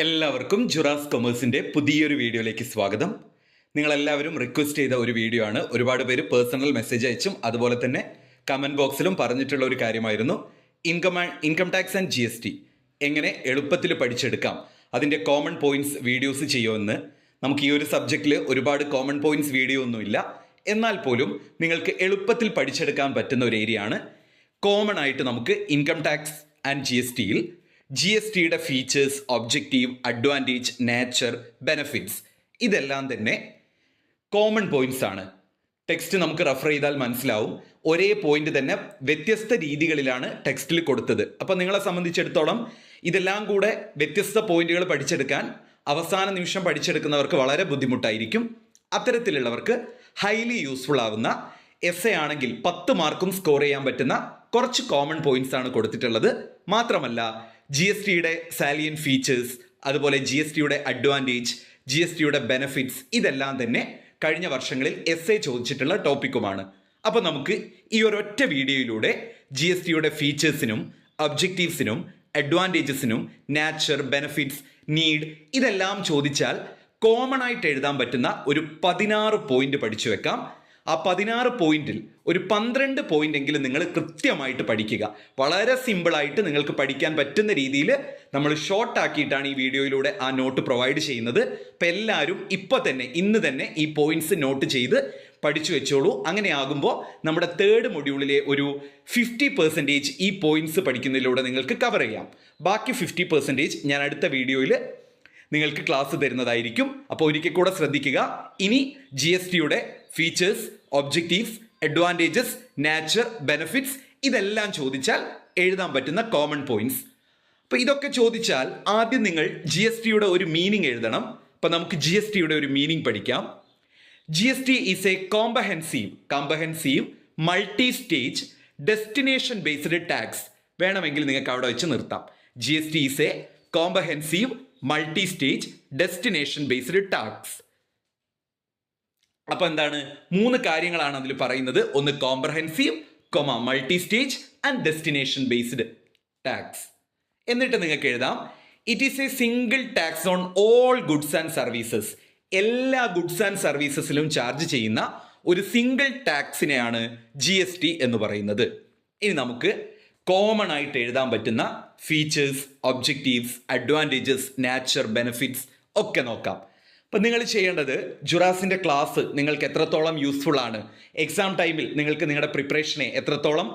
എല്ലാവർക്കും ജുറാസ് കൊമേഴ്സിൻ്റെ പുതിയൊരു വീഡിയോയിലേക്ക് സ്വാഗതം. നിങ്ങളെല്ലാവരും റിക്വസ്റ്റ് ചെയ്ത ഒരു വീഡിയോ ആണ്. ഒരുപാട് പേര് പേഴ്സണൽ മെസ്സേജ് അയച്ചും അതുപോലെ തന്നെ കമൻറ്റ് ബോക്സിലും പറഞ്ഞിട്ടുള്ള ഒരു കാര്യമായിരുന്നു ഇൻകം ടാക്സ് ആൻഡ് GST എങ്ങനെ എളുപ്പത്തിൽ പഠിച്ചെടുക്കാം, അതിൻ്റെ കോമൺ പോയിന്റ്സ് വീഡിയോസ് ചെയ്യുമെന്ന്. നമുക്ക് ഈ ഒരു സബ്ജക്റ്റിൽ ഒരുപാട് കോമൺ പോയിന്റ്സ് വീഡിയോ ഒന്നുമില്ല, എന്നാൽ പോലും നിങ്ങൾക്ക് എളുപ്പത്തിൽ പഠിച്ചെടുക്കാൻ പറ്റുന്ന ഒരു ഏരിയ ആണ്. കോമൺ ആയിട്ട് നമുക്ക് ഇൻകം ടാക്സ് ആൻഡ് GSTയിൽ GSTയുടെ features, objective, advantage, nature, benefits ഇതെല്ലാം തന്നെ കോമൺ പോയിന്റ്സ് ആണ്. ടെക്സ്റ്റ് നമുക്ക് റെഫർ ചെയ്താൽ മനസ്സിലാവും, ഒരേ പോയിന്റ് തന്നെ വ്യത്യസ്ത രീതികളിലാണ് ടെക്സ്റ്റിൽ കൊടുത്തത്. അപ്പം നിങ്ങളെ സംബന്ധിച്ചിടത്തോളം ഇതെല്ലാം കൂടെ വ്യത്യസ്ത പോയിന്റുകൾ പഠിച്ചെടുക്കാൻ അവസാന നിമിഷം പഠിച്ചെടുക്കുന്നവർക്ക് വളരെ ബുദ്ധിമുട്ടായിരിക്കും. അത്തരത്തിലുള്ളവർക്ക് ഹൈലി യൂസ്ഫുൾ ആവുന്ന എസ്സേ ആണെങ്കിൽ 10 മാർക്കും സ്കോർ ചെയ്യാൻ പറ്റുന്ന കുറച്ച് കോമൺ പോയിന്റ്സ് ആണ് കൊടുത്തിട്ടുള്ളത്. മാത്രമല്ല GSTയുടെ സാലിയൻ ഫീച്ചേഴ്സ്, അതുപോലെ GSTയുടെ അഡ്വാൻറ്റേജ്, GSTയുടെ ബെനഫിറ്റ്സ് ഇതെല്ലാം തന്നെ കഴിഞ്ഞ വർഷങ്ങളിൽ എസ്സേ ചോദിച്ചിട്ടുള്ള ടോപ്പിക്കുമാണ്. അപ്പോൾ നമുക്ക് ഈ ഒരൊറ്റ വീഡിയോയിലൂടെ GSTയുടെ ഫീച്ചേഴ്സിനും ഒബ്ജക്റ്റീവ്സിനും അഡ്വാൻറ്റേജസിനും നാച്ചർ, ബെനഫിറ്റ്സ്, നീഡ് ഇതെല്ലാം ചോദിച്ചാൽ കോമൺ ആയിട്ട് എഴുതാൻ പറ്റുന്ന ഒരു 16 പോയിന്റ് പഠിച്ചു വെക്കാം. ആ 16 പോയിന്റിൽ ഒരു 12 പോയിന്റ് എങ്കിലും നിങ്ങൾ കൃത്യമായിട്ട് പഠിക്കുക. വളരെ സിമ്പിളായിട്ട് നിങ്ങൾക്ക് പഠിക്കാൻ പറ്റുന്ന രീതിയിൽ നമ്മൾ ഷോർട്ട് ആക്കിയിട്ടാണ് ഈ വീഡിയോയിലൂടെ ആ നോട്ട് പ്രൊവൈഡ് ചെയ്യുന്നത്. അപ്പം എല്ലാവരും ഇന്ന് തന്നെ ഈ പോയിന്റ്സ് നോട്ട് ചെയ്ത് പഠിച്ചു വെച്ചോളൂ. അങ്ങനെ ആകുമ്പോൾ നമ്മുടെ 3rd മൊഡ്യൂളിലെ ഒരു 50% ഈ പോയിന്റ്സ് പഠിക്കുന്നതിലൂടെ നിങ്ങൾക്ക് കവർ ചെയ്യാം. ബാക്കി 50% ഞാൻ അടുത്ത വീഡിയോയിൽ നിങ്ങൾക്ക് ക്ലാസ് തരുന്നതായിരിക്കും. അപ്പോൾ ഒരിക്കൽ കൂടെ ശ്രദ്ധിക്കുക, ഇനി GSTയുടെ features, objectives, advantages, nature, benefits ഇതെല്ലാം ചോദിച്ചാൽ എഴുതാൻ പറ്റുന്ന കോമൺ പോയിന്റ്സ്. അപ്പോൾ ഇതൊക്കെ ചോദിച്ചാൽ ആദ്യം നിങ്ങൾ GSTയുടെ ഒരു മീനിങ് എഴുതണം. അപ്പോൾ നമുക്ക് GSTയുടെ ഒരു മീനിങ് പഠിക്കാം. GST is A comprehensive multi stage destination based tax. വേണമെങ്കിൽ നിങ്ങൾക്ക് അവിടെ വെച്ച് നിർത്താം. GST is A comprehensive multi stage destination based tax. അപ്പൊ എന്താണ്, 3 കാര്യങ്ങളാണ് അതിൽ പറയുന്നത്. ഒന്ന് comprehensive, multi stage and destination based tax. എന്നിട്ട് നിങ്ങൾക്ക് എഴുതാം, it is A single tax on all goods and services. എല്ലാ ഗുഡ്സ് ആൻഡ് സർവീസസിലും ചാർജ് ചെയ്യുന്ന ഒരു സിംഗിൾ ടാക്സിനെയാണ് GST എന്ന് പറയുന്നത്. ഇനി നമുക്ക് കോമൺ ആയിട്ട് എഴുതാൻ പറ്റുന്ന features, objectives, advantages, nature, benefits ഒക്കെ നോക്കാം. അപ്പം നിങ്ങൾ ചെയ്യേണ്ടത്, ജുറാസിൻ്റെ ക്ലാസ് നിങ്ങൾക്ക് എത്രത്തോളം യൂസ്ഫുൾ ആണ്, എക്സാം ടൈമിൽ നിങ്ങൾക്ക് നിങ്ങളുടെ പ്രിപ്പറേഷനെ എത്രത്തോളം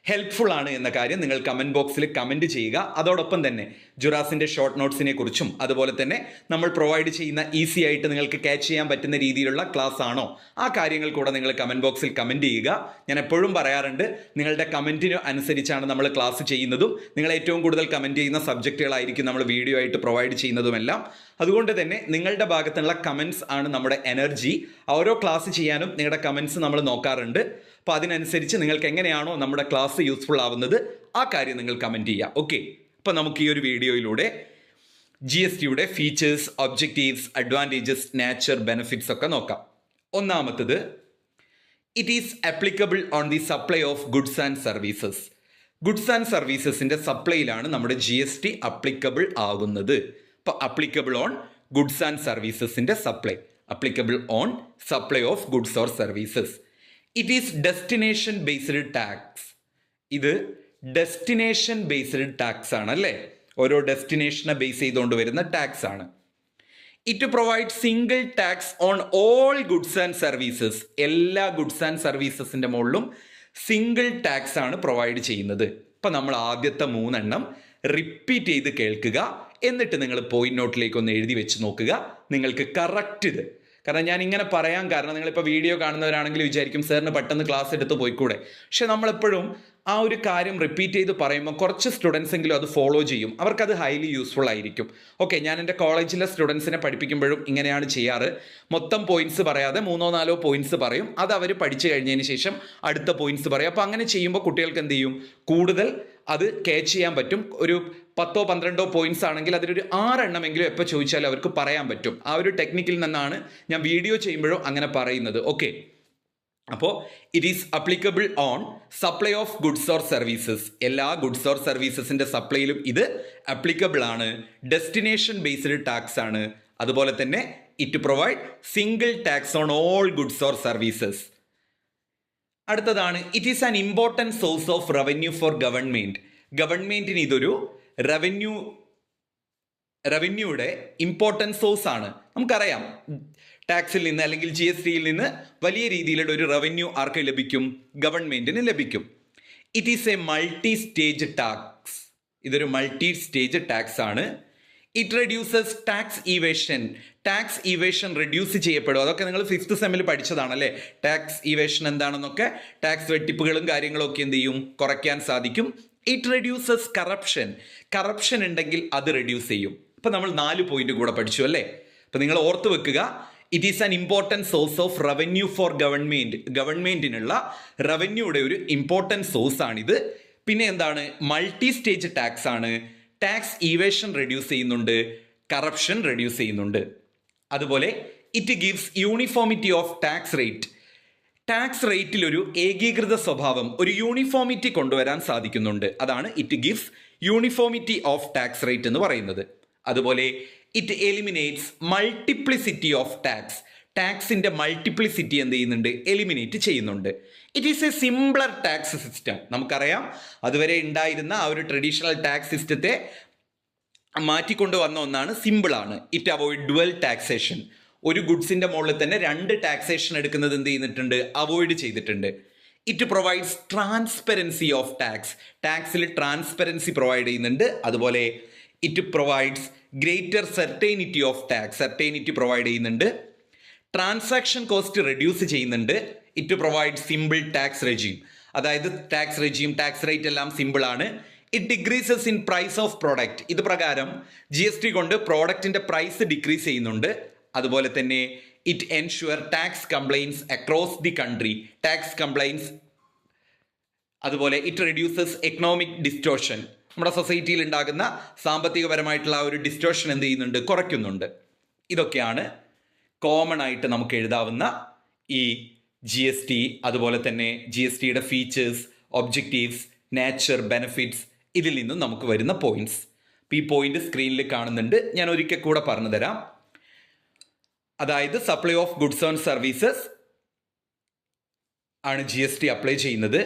ഹെൽപ്ഫുൾ ആണ് എന്ന കാര്യം നിങ്ങൾ കമൻറ്റ് ബോക്സിൽ കമൻറ്റ് ചെയ്യുക. അതോടൊപ്പം തന്നെ ജുറാസിൻ്റെ ഷോർട്ട് നോട്ട്സിനെ കുറിച്ചും അതുപോലെ തന്നെ നമ്മൾ പ്രൊവൈഡ് ചെയ്യുന്ന ഈസി ആയിട്ട് നിങ്ങൾക്ക് ക്യാച്ച് ചെയ്യാൻ പറ്റുന്ന രീതിയിലുള്ള ക്ലാസ് ആണോ, ആ കാര്യങ്ങൾ കൂടെ നിങ്ങൾ കമൻറ്റ് ബോക്സിൽ കമൻറ്റ് ചെയ്യുക. ഞാൻ എപ്പോഴും പറയാറുണ്ട്, നിങ്ങളുടെ കമൻറ്റിന് അനുസരിച്ചാണ് നമ്മൾ ക്ലാസ് ചെയ്യുന്നതും. നിങ്ങൾ ഏറ്റവും കൂടുതൽ കമൻറ്റ് ചെയ്യുന്ന സബ്ജക്റ്റുകളായിരിക്കും നമ്മൾ വീഡിയോ ആയിട്ട് പ്രൊവൈഡ് ചെയ്യുന്നതുമെല്ലാം. അതുകൊണ്ട് തന്നെ നിങ്ങളുടെ ഭാഗത്തുള്ള കമൻറ്റ്സ് ആണ് നമ്മുടെ എനർജി. ഓരോ ക്ലാസ് ചെയ്യാനും നിങ്ങളുടെ കമൻറ്റ്സ് നമ്മൾ നോക്കാറുണ്ട്. അപ്പോൾ അതിനനുസരിച്ച് നിങ്ങൾക്ക് എങ്ങനെയാണോ നമ്മുടെ ക്ലാസ് യൂസ്ഫുൾ ആവുന്നത് ആ കാര്യം നിങ്ങൾ കമൻറ്റ് ചെയ്യുക. ഓക്കെ, അപ്പോൾ നമുക്ക് ഈ ഒരു വീഡിയോയിലൂടെ GSTയുടെ features, objectives, advantages, nature, benefits ഒക്കെ നോക്കാം. ഒന്നാമത്തത്, it is applicable on the supply of goods and services. Goods and സർവീസസിൻ്റെ സപ്ലൈയിലാണ് നമ്മുടെ GST അപ്ലിക്കബിൾ ആകുന്നത്. അപ്പോൾ അപ്ലിക്കബിൾ ഓൺ ഗുഡ്സ് ആൻഡ് സർവീസസിൻ്റെ supply, applicable on supply of goods or services. It is destination based tax. ഇത് destination based tax ആണ് അല്ലേ, ഓരോ ഡെസ്റ്റിനേഷനെ ബേസ് ചെയ്തുകൊണ്ട് വരുന്ന ടാക്സ് ആണ്. It provide single tax on all goods and services. എല്ലാ ഗുഡ്സ് ആൻഡ് സർവീസസിൻ്റെ മുകളിലും സിംഗിൾ ടാക്സ് ആണ് പ്രൊവൈഡ് ചെയ്യുന്നത്. ഇപ്പം നമ്മൾ ആദ്യത്തെ 3 എണ്ണം റിപ്പീറ്റ് ചെയ്ത് കേൾക്കുക, എന്നിട്ട് നിങ്ങൾ പോയിന്റ് നോട്ടിലേക്ക് ഒന്ന് എഴുതി വെച്ച് നോക്കുക. നിങ്ങൾക്ക് കറക്റ്റ് ഇത്, കാരണം ഞാൻ ഇങ്ങനെ പറയാൻ കാരണം നിങ്ങളിപ്പോൾ വീഡിയോ കാണുന്നവരാണെങ്കിൽ വിചാരിക്കും സാറിന് പെട്ടെന്ന് ക്ലാസ് എടുത്ത് പോയിക്കൂടെ. പക്ഷെ നമ്മളെപ്പോഴും ആ ഒരു കാര്യം റിപ്പീറ്റ് ചെയ്ത് പറയുമ്പോൾ കുറച്ച് സ്റ്റുഡൻസ് എങ്കിലും അത് ഫോളോ ചെയ്യും, അവർക്കത് ഹൈലി യൂസ്ഫുൾ ആയിരിക്കും. ഓക്കെ, ഞാൻ എൻ്റെ കോളേജിലെ സ്റ്റുഡൻസിനെ പഠിപ്പിക്കുമ്പോഴും ഇങ്ങനെയാണ് ചെയ്യാറ്. മൊത്തം പോയിന്റ്സ് പറയാതെ 3-4 പോയിന്റ്സ് പറയും, അത് അവർ പഠിച്ചു കഴിഞ്ഞതിന് ശേഷം അടുത്ത പോയിന്റ്സ് പറയും. അപ്പോൾ അങ്ങനെ ചെയ്യുമ്പോൾ കുട്ടികൾക്ക് എന്ത് ചെയ്യും, കൂടുതൽ അത് ക്യാച്ച് ചെയ്യാൻ പറ്റും. ഒരു 10-12 പോയിന്റ്സ് ആണെങ്കിൽ അതിലൊരു 6 എണ്ണമെങ്കിലും എപ്പോൾ ചോദിച്ചാലും അവർക്ക് പറയാൻ പറ്റും. ആ ഒരു ടെക്നിക്കിൽ നിന്നാണ് ഞാൻ വീഡിയോ ചെയ്യുമ്പോഴും അങ്ങനെ പറയുന്നത്. ഓക്കെ, അപ്പോൾ it is applicable on supply of goods or services. എല്ലാ ഗുഡ്സ് ഓർ സർവീസസിൻ്റെ സപ്ലൈയിലും ഇത് അപ്ലിക്കബിൾ ആണ്. ഡെസ്റ്റിനേഷൻ ബേസ്ഡ് ടാക്സ് ആണ്. അതുപോലെ തന്നെ it provide single tax on all goods or services. അടുത്തതാണ് it is an important source of revenue for government. ഗവൺമെൻറ്റിന് ഇതൊരു റവന്യൂയുടെ ഇമ്പോർട്ടൻറ്റ് സോഴ്സ് ആണ്. നമുക്കറിയാം ടാക്സിൽ നിന്ന് അല്ലെങ്കിൽ GSTയിൽ നിന്ന് വലിയ രീതിയിലുള്ള ഒരു റവന്യൂ ആർക്ക് ലഭിക്കും? ഗവൺമെൻറ്റിന് ലഭിക്കും. It is a multi stage tax. ഇതൊരു മൾട്ടി സ്റ്റേജ് ടാക്സ് ആണ്. It reduces tax evasion. Tax evasion reduce ചെയ്യപ്പെടും. അതൊക്കെ നിങ്ങൾ 5th സെമ്മിൽ പഠിച്ചതാണല്ലേ. ടാക്സ് ഈവേഷൻ എന്താണെന്നൊക്കെ. ടാക്സ് വെട്ടിപ്പുകളും കാര്യങ്ങളും ഒക്കെ എന്ത് ചെയ്യും? കുറയ്ക്കാൻ സാധിക്കും. ഇറ്റ് റെഡ്യൂസസ് കറപ്ഷൻ ഉണ്ടെങ്കിൽ അത് റെഡ്യൂസ് ചെയ്യും. ഇപ്പം നമ്മൾ 4 പോയിന്റ് കൂടെ പഠിച്ചു അല്ലേ. അപ്പം നിങ്ങൾ ഓർത്ത് വെക്കുക, it is an important source of revenue for ഗവൺമെൻറ്റിനുള്ള റവന്യൂയുടെ ഒരു ഇമ്പോർട്ടൻറ്റ് സോഴ്സ് ആണിത്. പിന്നെ എന്താണ്? മൾട്ടി സ്റ്റേജ് ടാക്സ് ആണ്. ടാക്സ് ഈവേഷൻ റെഡ്യൂസ് ചെയ്യുന്നുണ്ട്, കറപ്ഷൻ റെഡ്യൂസ് ചെയ്യുന്നുണ്ട്. അതുപോലെ it gives uniformity of tax rate. Tax റേറ്റിൽ ഒരു ഏകീകൃത സ്വഭാവം, ഒരു യൂണിഫോമിറ്റി കൊണ്ടുവരാൻ സാധിക്കുന്നുണ്ട്. അതാണ് it gives uniformity of tax rate എന്ന് പറയുന്നത്. അതുപോലെ it eliminates multiplicity of tax. ടാക്സിൻ്റെ മൾട്ടിപ്ലിസിറ്റി എന്ത് ചെയ്യുന്നുണ്ട്? എലിമിനേറ്റ് ചെയ്യുന്നുണ്ട്. It is A simpler tax system. നമുക്കറിയാം അതുവരെ ഉണ്ടായിരുന്ന ആ ഒരു ട്രഡീഷണൽ ടാക്സ് സിസ്റ്റത്തെ മാറ്റിക്കൊണ്ട് വന്ന ഒന്നാണ്, സിമ്പിളാണ്. It avoid dual taxation. ഒരു ഗുഡ്സിൻ്റെ മുകളിൽ തന്നെ 2 ടാക്സേഷൻ എടുക്കുന്നത് എന്ത് ചെയ്തിട്ടുണ്ട്? അവോയ്ഡ് ചെയ്തിട്ടുണ്ട്. It provides transparency of tax. ടാക്സിൽ ട്രാൻസ്പെറൻസി പ്രൊവൈഡ് ചെയ്യുന്നുണ്ട്. അതുപോലെ it provides greater certainty of tax. Certainty provide ചെയ്യുന്നുണ്ട്. ട്രാൻസാക്ഷൻ കോസ്റ്റ് റെഡ്യൂസ് ചെയ്യുന്നുണ്ട്. It provide simple tax regime. അതായത് ടാക്സ് റെജീം, ടാക്സ് റേറ്റ് എല്ലാം സിമ്പിൾ ആണ്. It decreases in price of product. ഇത് പ്രകാരം GST കൊണ്ട് പ്രോഡക്റ്റിന്റെ പ്രൈസ് ഡിക്രീസ് ചെയ്യുന്നുണ്ട്. അതുപോലെ തന്നെ it ensure tax compliance across the country. Tax compliance. അതുപോലെ ഇറ്റ് റെഡ്യൂസസ് എക്കണോമിക് ഡിസ്റ്റോർഷൻ. നമ്മുടെ സൊസൈറ്റിയിൽ ഉണ്ടാകുന്ന സാമ്പത്തികപരമായിട്ടുള്ള ആ ഒരു ഡിസ്റ്റോർഷൻ എന്ത് ചെയ്യുന്നുണ്ട്? കുറയ്ക്കുന്നുണ്ട്. ഇതൊക്കെയാണ് കോമൺ ആയിട്ട് നമുക്ക് എഴുതാവുന്ന ഈ GST. അതുപോലെ തന്നെ GSTയുടെ ഫീച്ചേഴ്സ്, ഒബ്ജക്റ്റീവ്സ്, നേച്ചർ, ബെനിഫിറ്റ്സ്, ഇതിൽ നിന്നും നമുക്ക് വരുന്ന പോയിന്റ്സ്. ഈ പോയിന്റ് സ്ക്രീനിൽ കാണുന്നുണ്ട്. ഞാൻ ഒരിക്കൽ കൂടെ പറഞ്ഞു തരാം. അതായത് supply of goods and services ആണ് GST അപ്ലൈ ചെയ്യുന്നത്.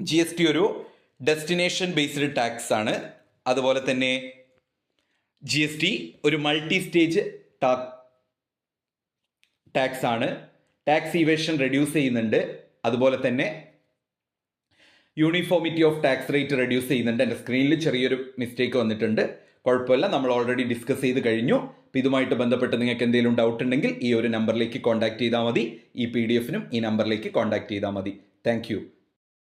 GST ഒരു ഡെസ്റ്റിനേഷൻ ബേസ്ഡ് ടാക്സ് ആണ്. അതുപോലെ തന്നെ GST ഒരു മൾട്ടി സ്റ്റേജ് ടാക്സ് ആണ്. ടാക്സ് ഈവേഷൻ റെഡ്യൂസ് ചെയ്യുന്നുണ്ട്. അതുപോലെ തന്നെ uniformity of tax rate reduce ചെയ്യുന്നുണ്ട്. എൻ്റെ സ്ക്രീനിൽ ചെറിയൊരു മിസ്റ്റേക്ക് വന്നിട്ടുണ്ട്. കുഴപ്പമില്ല, നമ്മൾ ഓൾറെഡി ഡിസ്കസ് ചെയ്ത് കഴിഞ്ഞു. അപ്പോൾ ഇതുമായിട്ട് ബന്ധപ്പെട്ട് നിങ്ങൾക്ക് എന്തെങ്കിലും ഡൗട്ട് ഉണ്ടെങ്കിൽ ഈ ഒരു നമ്പറിലേക്ക് കോൺടാക്ട് ചെയ്താൽ മതി. ഈ PDF നും ഈ നമ്പറിലേക്ക് കോൺടാക്ട് ചെയ്താൽ മതി. താങ്ക്